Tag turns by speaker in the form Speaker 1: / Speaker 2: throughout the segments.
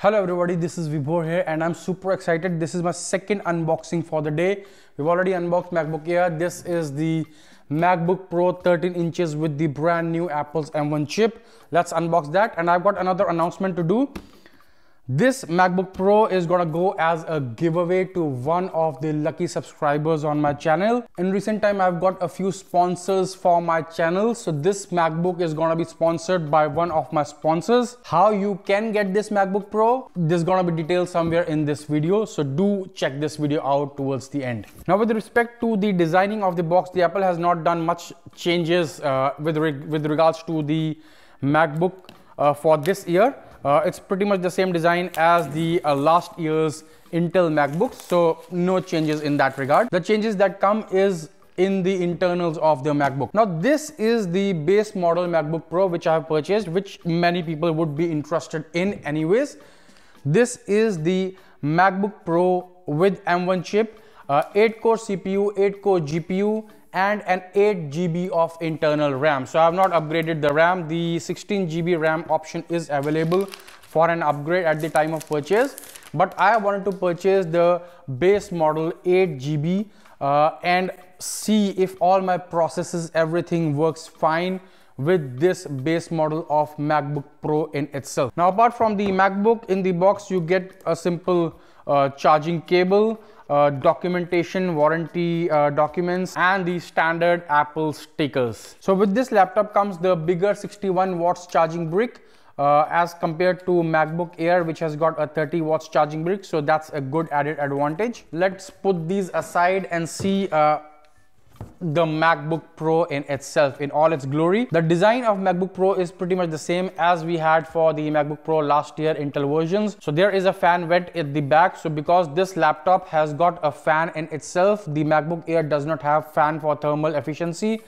Speaker 1: Hello everybody, this is Vibhor here and I'm super excited. This is my second unboxing for the day. We've already unboxed MacBook Air. This is the MacBook Pro 13 inches with the brand new Apple's M1 chip. Let's unbox that, and I've got another announcement to do. This MacBook Pro is gonna go as a giveaway to one of the lucky subscribers on my channel. In recent time, I've got a few sponsors for my channel. So this MacBook is gonna be sponsored by one of my sponsors. How you can get this MacBook Pro, there's gonna be details somewhere in this video. So do check this video out towards the end. Now, with respect to the designing of the box, the Apple has not done much changes with regards to the MacBook for this year. It's pretty much the same design as the last year's Intel MacBooks, so no changes in that regard. The changes that come is in the internals of the MacBook. Now, this is the base model MacBook Pro which I have purchased, which many people would be interested in anyways. This is the MacBook Pro with M1 chip, 8-core CPU, 8-core GPU, and an 8 GB of internal RAM. So I have not upgraded the RAM. The 16 GB RAM option is available for an upgrade at the time of purchase, but I wanted to purchase the base model 8 GB and see if all my processes, everything works fine with this base model of MacBook Pro in itself. Now, apart from the MacBook, in the box you get a simple charging cable, documentation, warranty documents, and the standard Apple stickers. So with this laptop comes the bigger 61 watts charging brick as compared to MacBook Air, which has got a 30 watts charging brick. So that's a good added advantage. Let's put these aside and see the MacBook Pro in itself in all its glory. The design of MacBook Pro is pretty much the same as we had for the MacBook Pro last year Intel versions. So there is a fan vent at the back. So because this laptop has got a fan in itself, the MacBook Air does not have fan for thermal efficiency,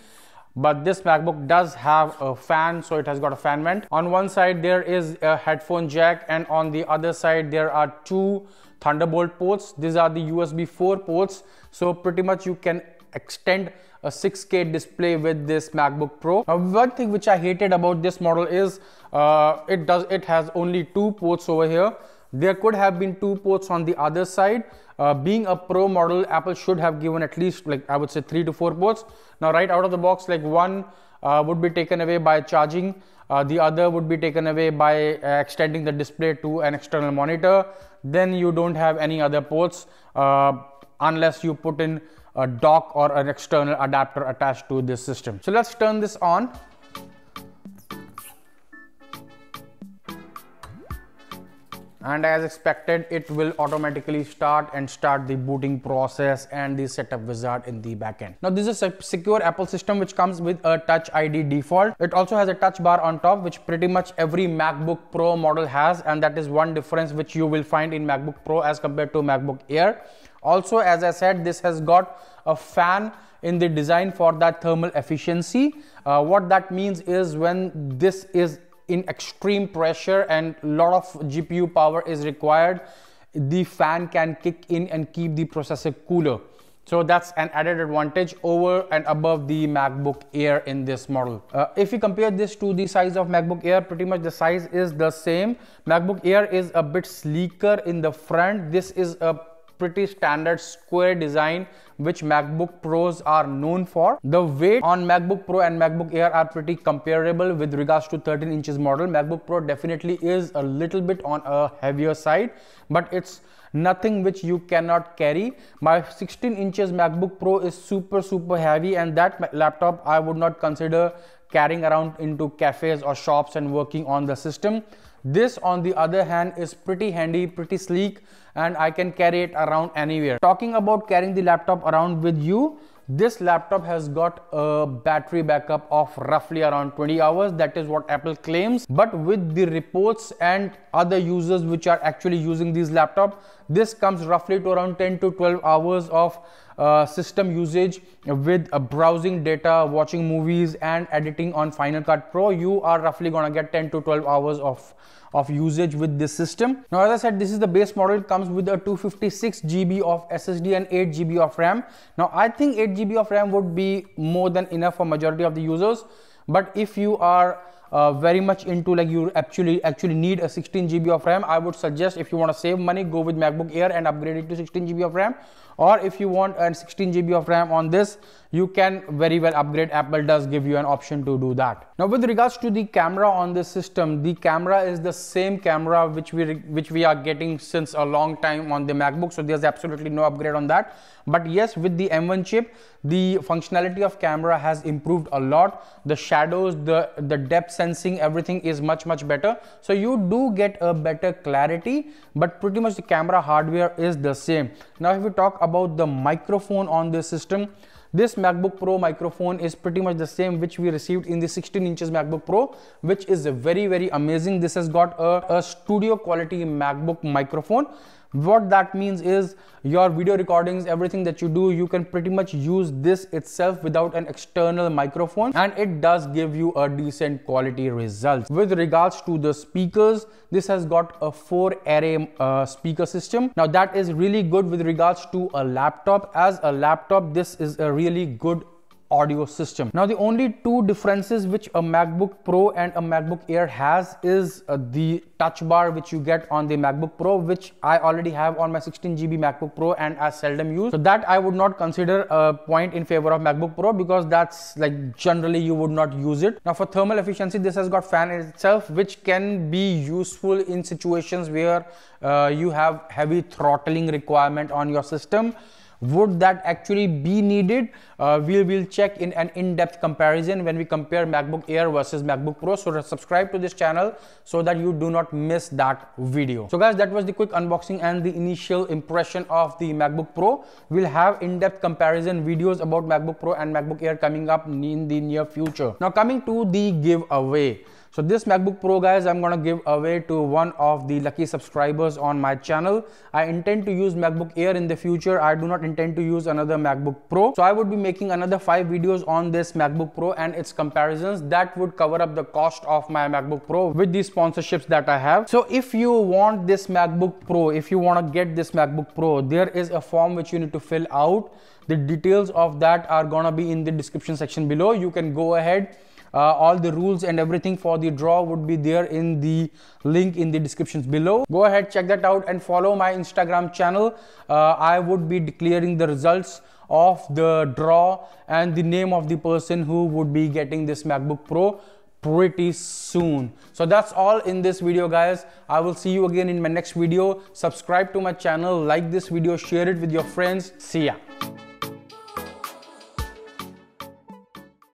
Speaker 1: but this MacBook does have a fan, so it has got a fan vent. On one side there is a headphone jack, and on the other side there are two Thunderbolt ports. These are the USB 4 ports, so pretty much you can extend a 6K display with this MacBook Pro. Now, one thing which I hated about this model is it has only two ports over here. There could have been two ports on the other side. Being a Pro model, Apple should have given at least, like, I would say 3 to 4 ports. Now, right out of the box, like, one would be taken away by charging, the other would be taken away by extending the display to an external monitor. Then you don't have any other ports unless you put in a dock or an external adapter attached to this system. So let's turn this on. And as expected, it will automatically start the booting process and the setup wizard in the backend. Now, this is a secure Apple system which comes with a Touch ID default. It also has a touch bar on top, which pretty much every MacBook Pro model has, and that is one difference which you will find in MacBook Pro as compared to MacBook Air. Also, as I said, this has got a fan in the design for that thermal efficiency. What that means is when this is in extreme pressure and a lot of GPU power is required, the fan can kick in and keep the processor cooler. So that's an added advantage over and above the MacBook Air in this model. If you compare this to the size of MacBook Air, pretty much the size is the same. MacBook Air is a bit sleeker in the front. This is a pretty standard square design which MacBook Pros are known for. The weight on MacBook Pro and MacBook Air are pretty comparable with regards to 13 inches model. MacBook Pro definitely is a little bit on a heavier side, but it's nothing which you cannot carry. My 16 inches MacBook Pro is super heavy, and that laptop I would not consider carrying around into cafes or shops and working on the system. This, on the other hand, is pretty handy, pretty sleek, and I can carry it around anywhere. Talking about carrying the laptop around with you, this laptop has got a battery backup of roughly around 20 hours. That is what Apple claims. But with the reports and other users which are actually using these laptops, this comes roughly to around 10 to 12 hours of system usage with browsing data, watching movies, and editing on Final Cut Pro. You are roughly gonna get 10 to 12 hours of usage with this system. Now, as I said, this is the base model. It comes with a 256 GB of SSD and 8 GB of RAM. Now, I think 8 GB of RAM would be more than enough for majority of the users. But if you are very much into like you actually need a 16 GB of RAM, I would suggest, if you want to save money, go with MacBook Air and upgrade it to 16 GB of RAM. Or if you want a 16 GB of RAM on this, you can very well upgrade. Apple does give you an option to do that. Now with regards to the camera on this system, the camera is the same camera which we are getting since a long time on the MacBook, so there's absolutely no upgrade on that. But yes, with the M1 chip, the functionality of camera has improved a lot. The shadows, the depth sensing, everything is much better, so you do get a better clarity, but pretty much the camera hardware is the same. Now if we talk about the microphone on this system, this MacBook Pro microphone is pretty much the same which we received in the 16 inches MacBook Pro, which is very amazing. This has got a studio quality MacBook microphone. What that means is your video recordings, everything that you do, you can pretty much use this itself without an external microphone, and it does give you a decent quality result. With regards to the speakers, this has got a 4-array speaker system. Now that is really good with regards to a laptop. As a laptop, this is a really good audio system. Now the only two differences which a MacBook Pro and a MacBook Air has is the touch bar which you get on the MacBook Pro, which I already have on my 16 GB MacBook Pro and I seldom use. So that I would not consider a point in favor of MacBook Pro, because that's like generally you would not use it. Now for thermal efficiency, this has got fan in itself, which can be useful in situations where you have heavy throttling requirement on your system. Would that actually be needed? We will check in an in-depth comparison when we compare MacBook Air versus MacBook Pro. So subscribe to this channel so that you do not miss that video. So guys, that was the quick unboxing and the initial impression of the MacBook Pro. We'll have in-depth comparison videos about MacBook Pro and MacBook Air coming up in the near future. Now coming to the giveaway. So this MacBook Pro, guys, I'm gonna give away to one of the lucky subscribers on my channel. I intend to use MacBook Air in the future. I do not intend to use another MacBook Pro. So I would be making another 5 videos on this MacBook Pro and its comparisons. That would cover up the cost of my MacBook Pro with the sponsorships that I have. So if you want this MacBook Pro, if you want to get this MacBook Pro, there is a form which you need to fill out. The details of that are gonna be in the description section below. You can go ahead. All the rules and everything for the draw would be there in the link in the descriptions below. Go ahead, check that out and follow my Instagram channel. I would be declaring the results of the draw and the name of the person who would be getting this MacBook Pro pretty soon. So that's all in this video, guys. I will see you again in my next video. Subscribe to my channel, like this video, share it with your friends. See ya.